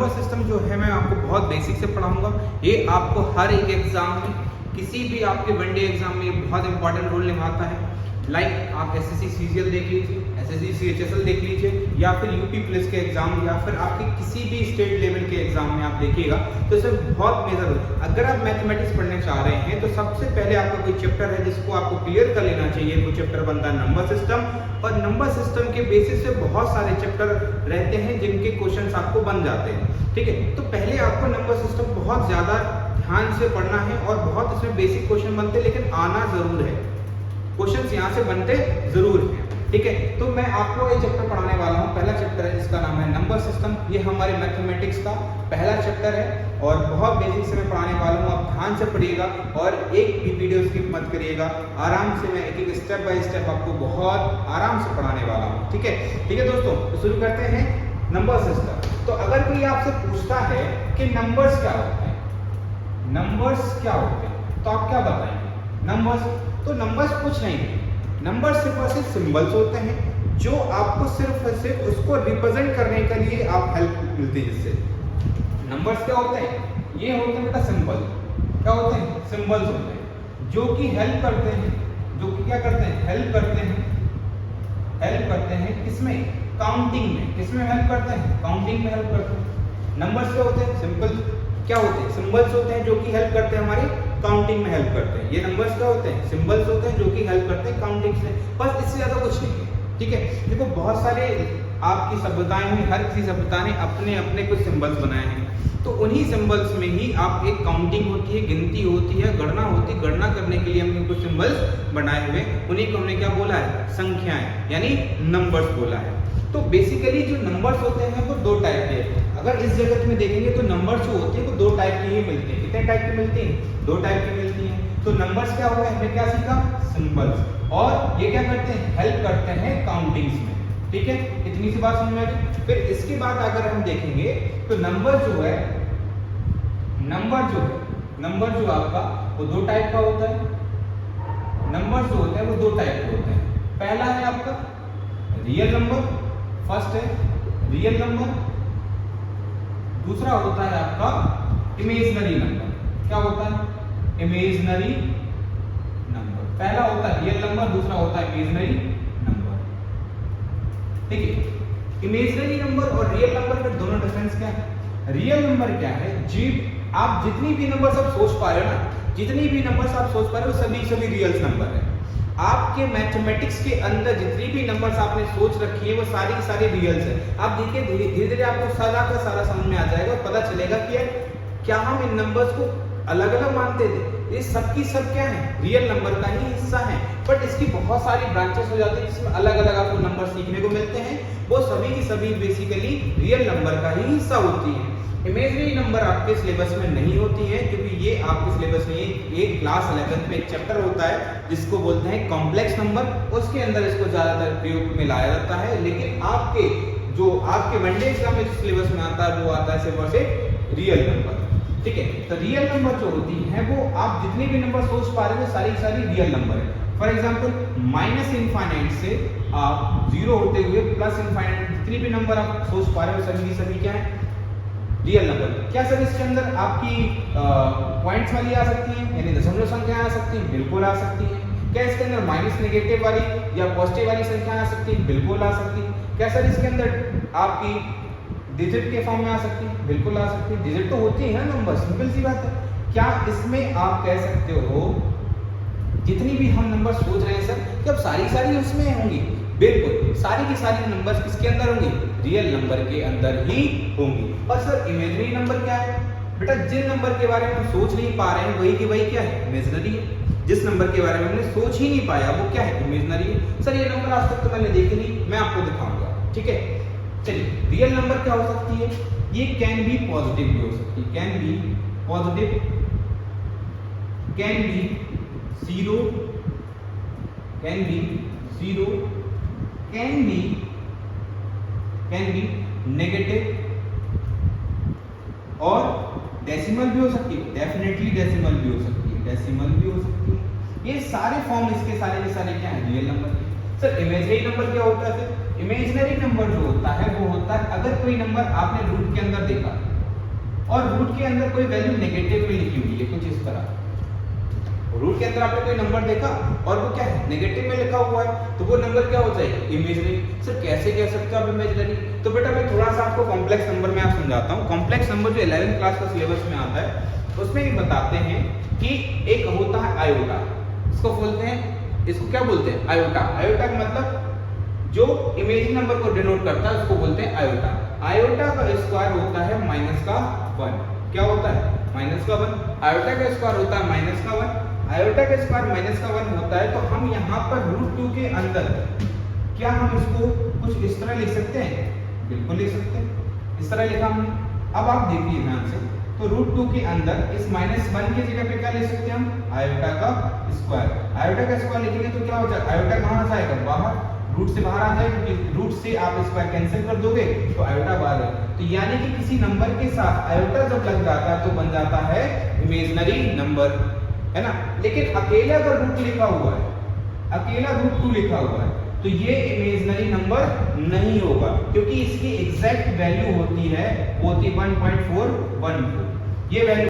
Number system जो है मैं आपको बहुत बेसिक से पढ़ाऊंगा। ये आपको हर एक एग्जाम में, किसी भी आपके वनडे एग्जाम में बहुत इंपॉर्टेंट रोल निभाता है। लाइक आप एसएससी सीजीएल देख लीजिए, एसएससी सीएचएसएल देख लीजिए, या फिर यूपी पुलिस के एग्जाम, या फिर आपके किसी भी स्टेट लेवल के एग्जाम में आप देखिएगा तो इसमें बहुत मेजर रोल। अगर आप मैथमेटिक्स पढ़ने चाह रहे हैं तो सबसे पहले आपका कोई चैप्टर है जिसको आपको क्लियर कर लेना चाहिए, वो चैप्टर बनता है नंबर सिस्टम। और नंबर सिस्टम के बेसिस से बहुत सारे चैप्टर रहते हैं जिनके क्वेश्चन आपको बन जाते हैं। ठीक है, तो पहले आपको नंबर सिस्टम बहुत ज्यादा ध्यान से पढ़ना है और बहुत इसमें बेसिक क्वेश्चन बनते हैं, लेकिन आना जरूर है, क्वेश्चंस यहाँ से बनते जरूर हैं। ठीक है, तो मैं आपको ये चैप्टर पढ़ाने वाला हूँ। पहला चैप्टर है जिसका नाम है नंबर सिस्टम। ये हमारे मैथमेटिक्स का पहला चैप्टर है और बहुत बेसिक से मैं पढ़ाने वाला हूँ। आप ध्यान से पढ़िएगा और एक भी वीडियो स्किप मत करिएगा। आराम से मैं एक एक स्टेप बाय स्टेप आपको बहुत आराम से पढ़ाने वाला हूँ। ठीक है, ठीक है दोस्तों, तो शुरू करते हैं नंबर सिस्टम। तो अगर कोई आपसे पूछता है कि नंबर्स क्या होते हैं, नंबर्स क्या होते हैं, तो आप क्या बताएंगे? नंबर्स, तो नंबर्स कुछ नहीं है, नंबर्स सिर्फ और सिर्फ सिंबल्स होते हैं जो आपको सिर्फ और सिर्फ उसको रिप्रेजेंट करने के लिए आप हेल्प मिलती है। जिससे नंबर्स क्या होते हैं, ये होते हैं बेटा सिंबल। क्या होते हैं? सिंबल्स होते हैं जो कि हेल्प करते हैं, जो कि क्या करते हैं? हेल्प करते हैं, हेल्प करते हैं किसमें? काउंटिंग में। किसमें हेल्प करते हैं? काउंटिंग में हेल्प करते हैं। नंबर्स क्या होते हैं? सिंपल क्या होते हैं? सिंबल्स होते हैं जो कि हेल्प करते हैं हमारी काउंटिंग में हेल्प करते हैं। ये नंबर्स क्या होते हैं? सिंबल्स होते हैं जो कि हेल्प करते हैं काउंटिंग से। बस इससे ज्यादा कुछ नहीं है। ठीक है, देखो बहुत सारे आपकी सभ्यताएं हुई, हर किसी सभ्यता ने अपने अपने कुछ सिंबल्स बनाए हैं, तो उन्हीं सिंबल्स में ही आप एक काउंटिंग होती है, गिनती होती है, गणना होती है। गणना करने के लिए हमने कुछ सिंबल्स बनाए हुए, उन्हीं को हमने क्या बोला है? संख्याएं, यानी नंबर्स बोला है। तो बेसिकली जो नंबर्स होते हैं वो दो टाइप के। अगर इस जगत में देखेंगे तो नंबर्स जो होते हैं वो दो टाइप के ही मिलते हैं। कितने टाइप के मिलते हैं? दो टाइप के मिलती हैं। तो नंबर्स क्या हुआ? हमने क्या सीखा? सिंबल्स। और ये क्या करते हैं? हेल्प करते हैं काउंटिंग्स में। ठीक है, इतनी सी बात समझ में आ गई। फिर इसके बाद अगर हम देखेंगे तो नंबर जो है, नंबर जो आपका वो दो टाइप का होता है। नंबर जो होता है वो दो टाइप के होते हैं। पहला है आपका रियल नंबर, फर्स्ट है रियल नंबर। दूसरा होता है आपका इमेजिनरी नंबर। क्या होता है? Imaginary number. पहला होता है रियल नंबर, दूसरा होता है इमेजिनरी नंबर। ठीक है, इमेजिनरी नंबर और रियल नंबर में दोनों डिफरेंस क्या है? रियल नंबर क्या है? जी, आप जितनी भी नंबर्स आप सोच पा रहे हो ना, जितनी भी नंबर्स आप सोच पा रहे हो सभी रियल नंबर है। आपके मैथमेटिक्स के अंदर जितनी भी नंबर्स आपने सोच रखी है वो सारी रियल्स है। आप देखिए धीरे धीरे आपको सारा का सारा समझ में आ जाएगा और पता चलेगा कि यार क्या हम इन नंबर्स को अलग अलग मानते थे, ये सब की सब क्या है? रियल नंबर का ही हिस्सा है। बट इसकी बहुत सारी ब्रांचेस हो जाती है जिसमें अलग अलग आपको नंबर सीखने को मिलते हैं। वो सभी की सभी बेसिकली रियल नंबर का ही हिस्सा होती है। इमेजिनरी नंबर आपके सिलेबस में नहीं होती है, क्योंकि ये आपके सिलेबस में एक क्लास 11 में एक चैप्टर होता है जिसको बोलते हैं कॉम्प्लेक्स नंबर। उसके अंदर इसको ज्यादातर प्रयोग में लाया जाता है। लेकिन आपके वनडे एग्जाम में सिलेबस में आता है वो आता है सिर्फ और सिर्फ रियल नंबर। ठीक है, तो रियल नंबर जो होती है वो आप जितने भी नंबर सोच पा रहे हो सारी रियल नंबर है। फॉर एग्जाम्पल माइनस इनफाइनाइट से आप जीरो होते हुए प्लस इनफाइनाइट जितनी भी नंबर आप सोच पा रहे हो सभी क्या है? Real number. क्या सर इसके अंदर आपकी पॉइंट्स वाली आ सकती है, यानी दशमलव संख्या आ सकती है? बिल्कुल आ सकती है। क्या इसके अंदर माइनस नेगेटिव वाली या पॉजिटिव वाली संख्या आ सकती है? बिल्कुल आ सकती है। क्या सर इसके अंदर आपकी डिजिट के फॉर्म में आ सकती है? बिल्कुल आ सकती है। डिजिट तो होती है ना नंबर, सिंपल सी बात है। क्या इसमें आप कह सकते हो जितनी भी हम नंबर सोच रहे हैं सर कि अब सारी उसमें होंगी? बिल्कुल, सारी की सारी नंबर्स किसके अंदर होंगी? रियल नंबर के अंदर ही होंगी। और सर इमेजिनरी नंबर क्या है? बेटा जिन नंबर के बारे में हम सोच नहीं पा रहे हैं वही की वही क्या है? इमेजिनरी है। जिस नंबर के बारे में हमने सोच ही नहीं पाया वो क्या है? इमेजिनरी है। सर ये नंबर आज तक तो मैंने देखे नहीं, मैं आपको दिखाऊंगा। ठीक है, चलिए रियल नंबर क्या हो सकती है? ये कैन बी पॉजिटिव भी हो सकती है, can be positive, can be zero, can be zero, can be negative, और डेसिमल भी हो सकती है। डेफिनेटली डेसिमल भी हो सकती है, डेसिमल भी हो सकती है। ये सारे फॉर्म इसके सारे के सारे क्या है? रियल नंबर के। सर इमेजिनरी नंबर क्या होता है? इमेजिनरी नंबर जो होता है वो होता है अगर कोई नंबर आपने रूट के अंदर देखा, और रूट के अंदर कोई वैल्यू नेगेटिव में लिखी हुई है कुछ इस तरह। रूट के अंदर आपने कोई नंबर देखा और वो क्या है नेगेटिव में लिखा हुआ है, तो वो नंबर क्या हो जाएगा इमेजिनरी। सर कैसे कह सकते हो आप इमेजिनरी? तो बेटा मैं थोड़ा सा आपको कॉम्प्लेक्स नंबर में आप समझाता हूँ। कॉम्प्लेक्स नंबर जो 11th क्लास का सिलेबस में आता है उसमें भी बताते हैं कि एक होता है आयोटा, इसको बोलते हैं, इसको क्या बोलते हैं आयोटा। आयोटा का मतलब जो इमेजिनरी नंबर को डिनोट करता है उसको बोलते हैं आयोटा। आयोटा का स्क्वायर होता है -1। क्या होता है -1। आयोटा का स्क्वायर होता है -1। आयोटा का स्क्वायर -1 होता है, तो हम यहाँ पर √2 के अंदर क्या हम इसको कुछ इस तरह लिख सकते हैं? बिल्कुल लिख सकते हैं, इस तरह लिखा हमने। अब आप देखिए ध्यान से, तो √2 के अंदर इस -1 की जगह पे क्या लिख सकते हैं हम? आयोटा का स्क्वायर। आयोटा का स्क्वायर लिखेंगे तो क्या हो जाएगा? आयोटा कहाँ जाएगा? बाहर, रूट से बाहर आ जाएगा, क्योंकि रूट से आप स्क्वायर कैंसिल कर दोगे तो आयोटा बाहर है। तो यानी कि किसी नंबर के साथ आयोटा जब लग जाता है तो बन जाता है इमेजिनरी नंबर, है ना। लेकिन अकेला अगर रूट लिखा हुआ है, अकेला √2 लिखा हुआ है, तो ये इमेजिनरी नंबर नहीं होगा, क्योंकि इसकी एग्जैक्ट वैल्यू होती है 1.414। ये वैल्यू